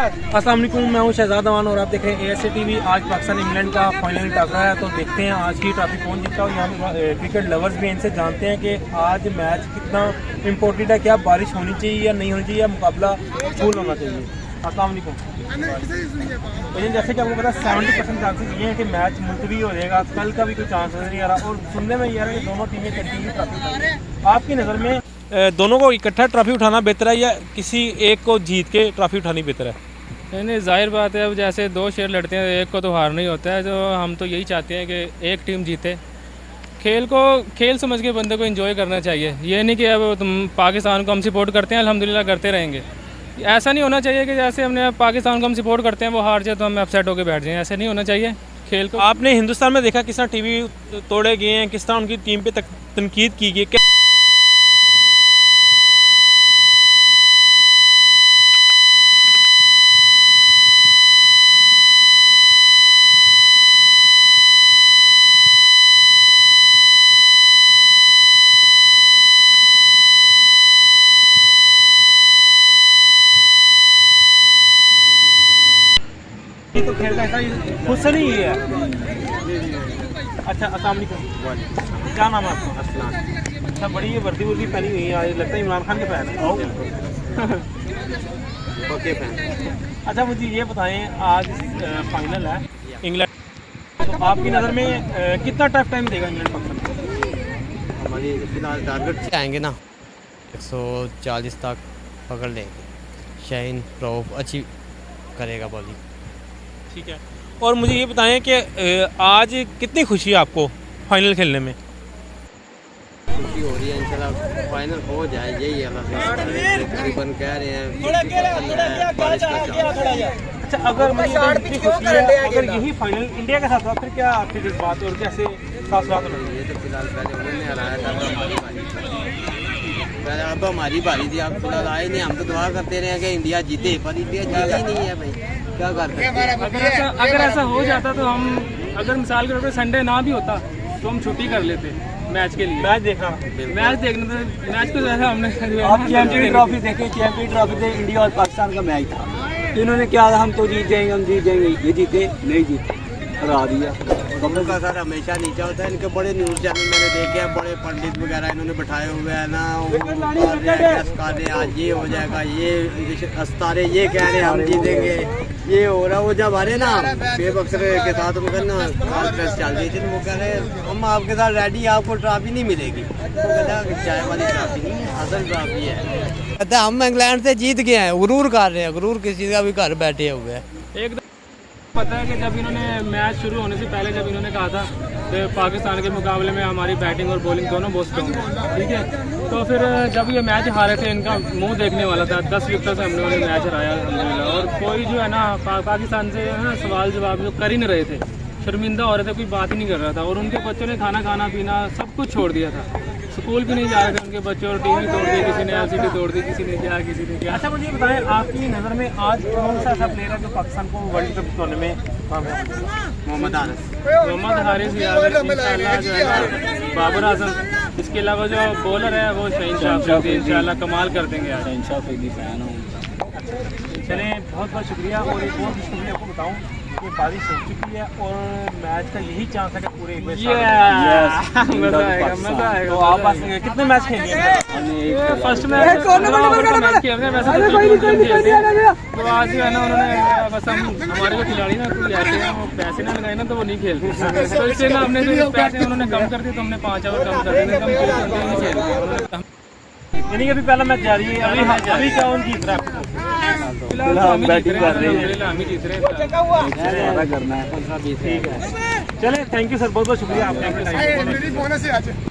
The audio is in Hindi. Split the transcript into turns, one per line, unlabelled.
अस्सलाम वालेकुम, मैं हूं शहजाद अमान और आप देख रहे हैं ASA TV। आज पाकिस्तान इंग्लैंड का फाइनल टकरा है, तो देखते हैं आज की ट्रॉफी कौन जीतता है। यहाँ पे क्रिकेट लवर्स भी इनसे जानते हैं कि आज मैच कितना इम्पोर्टेंट है, क्या बारिश होनी चाहिए या नहीं होनी चाहिए, या मुकाबला फुल होना चाहिए। अस्सलाम वालेकुम। लेकिन जैसे कि आपको पता 70% चांसेस ये हैं कि मैच मुलतवी हो जाएगा, कल का भी कोई चांस नहीं आ रहा। और सुनने में ये आ रहा है कि दोनों टीमें कंटिन्यू ट्रॉफी उठाएंगी। आपकी नज़र में दोनों को इकट्ठा ट्रॉफी उठाना बेहतर है या किसी एक को जीत के ट्रॉफी उठानी बेहतर है?
नहीं, जाहिर बात है, अब जैसे दो शेर लड़ते हैं, एक को तो हारना ही होता है। तो हम तो यही चाहते हैं कि एक टीम जीते। खेल को खेल समझ के बंदे को एंजॉय करना चाहिए। ये नहीं कि अब तुम पाकिस्तान को हम सपोर्ट करते हैं, अल्हम्दुलिल्लाह करते रहेंगे। ऐसा नहीं होना चाहिए कि जैसे हमने पाकिस्तान को हम सपोर्ट करते हैं, वो हार जाए तो हम अपसेट होकर बैठ जाएँ। ऐसा नहीं होना चाहिए खेल को।
आपने हिंदुस्तान में देखा किस तरह टीवी तोड़े गए हैं, किस तरह उनकी टीम पे तनकीद की गई। तो खेल का ऐसा खुद से नहीं है। अच्छा, अस्सलाम वालेकुम, क्या नाम है आपका? असलान। अच्छा, बड़ी ये वर्दी वर्दी पहनी हुई है, आज लगता है इमरान खान के फैन है। Okay fan. अच्छा, मुझे ये बताएं, आज फाइनल है इंग्लैंड, तो आपकी नज़र में कितना टफ टाइम देगा इंग्लैंड पाकिस्तान?
हमारी फिलहाल टारगेट से आएंगे ना 140 तक पकड़ लेंगे। शाहीन रऊफ अच्छी करेगा बॉलिंग।
ठीक है, और मुझे ये बताएं कि आज कितनी खुशी है आपको फाइनल खेलने में?
खुशी हो रही है, इंशाल्लाह फाइनल हो जाए, यही तकरीबन कह रहे हैं बारिश का चांस।
अच्छा, अगर मुझे खुशी है, अगर यही फाइनल इंडिया के साथ हुआ फिर क्या आपके जज्बात और कैसे तासुरात होंगे?
ये तो फिलहाल पहले उन्होंने हराया था, पहले अब हमारी बारी थी। अब फिलहाल आए नहीं, हम तो दुआ करते रहे कि इंडिया जीते, पर इंडिया जीता ही नहीं है भाई, क्या कर सकते हैं।
अगर ऐसा हो जाता तो हम, अगर मिसाल के तौर पर संडे ना भी होता तो हम छुट्टी कर लेते मैच के लिए।
मैच देखना,
मैच को जैसा हमने
आप चैंपियन ट्रॉफी देखें, चैंपियन ट्रॉफी से इंडिया और पाकिस्तान का मैच था, तो इन्होंने क्या हम तो जीत जाएंगे, हम जीत जाएंगे, ये जीते नहीं जीते, हरा दिया।
कमों का सर हमेशा नीचा होता है। इनके बड़े न्यूज़ चैनल मैंने देखे हैं, बड़े पंडित वगैरह इन्होंने बैठाए हुए हैं ना, आज ये हो जाएगा, ये अस्तारे ये कह रहे हैं हम जीतेंगे, ये हो रहा। वो जब आ रहे ना शेब अख्तर के साथ उनका ना कॉन्फ्रेंस चल रही थी, वो कह रहे हम आपके साथ रेडी, आपको ट्रॉफी नहीं मिलेगी। वो कहता चाय वाली ट्रॉफी नहीं है, असल ट्रॉफी है। कहता हम इंग्लैंड से जीत गए हैं, गुरूर कर रहे हैं, गुरूर किसी का भी घर बैठे हुए हैं।
एकदम पता है कि जब इन्होंने मैच शुरू होने से पहले जब इन्होंने कहा था कि पाकिस्तान के मुकाबले में हमारी बैटिंग और बॉलिंग दोनों बहुत स्ट्रॉन्ग है, ठीक है। तो फिर जब ये मैच हारे थे, इनका मुंह देखने वाला था। 10 विकेटों से हमने उन्हें मैच हराया अल्हम्दुलिल्लाह। और कोई जो है ना पाकिस्तान से है ना सवाल जवाब जो कर ही नहीं रहे थे, शर्मिंदा हो रहे थे, कोई बात ही नहीं कर रहा था। और उनके बच्चों ने खाना पीना सब कुछ छोड़ दिया था, स्कूल भी नहीं जा रहे थे उनके बच्चे, और टीवी तोड़ दी किसी ने, LCD तोड़ दी किसी ने, क्या किसी ने क्या।
अच्छा, मुझे बताएं, आपकी नज़र में आज कौन सा ऐसा प्लेयर है जो पाकिस्तान को वर्ल्ड कप जिताने में
मोहम्मद हारिस,
इंशाल्लाह जो है बाबर आजम, इसके अलावा जो बॉलर है वो शाहीन शाह, इंशाल्लाह कमाल कर देंगे आज।
शाहीन शाह की फैन हूँ।
चलें, बहुत बहुत शुक्रिया। और एक और खुशखबरी आपको बताऊं कि बारिश हो चुकी है और मैच का यही चांस है कि पूरे एक
मजा आएगा।
तो आप कितने मैच खेलेंगे?
फर्स्ट मैच हमने वैसे तो आज जो है ना उन्होंने बस हमारे जो खिलाड़ी ना कोई ऐसे हैं, वो पैसे ना लगाए ना तो वो नहीं खेलते। तो इसलिए ना हमने जो पैसे उन्होंने कम कर दिए, तो हमने 5 ओवर कम कर दिए, नहीं खेलते।
यानी कि अभी पहला मैच जारी है, अभी कौन जीत रहा है?
फिलहाल हम बैटिंग कर रहे हैं, हम ही जीत रहे हैं।
करना है।
ठीक है, चले, थैंक यू सर, बहुत बहुत शुक्रिया आपने अपने टाइम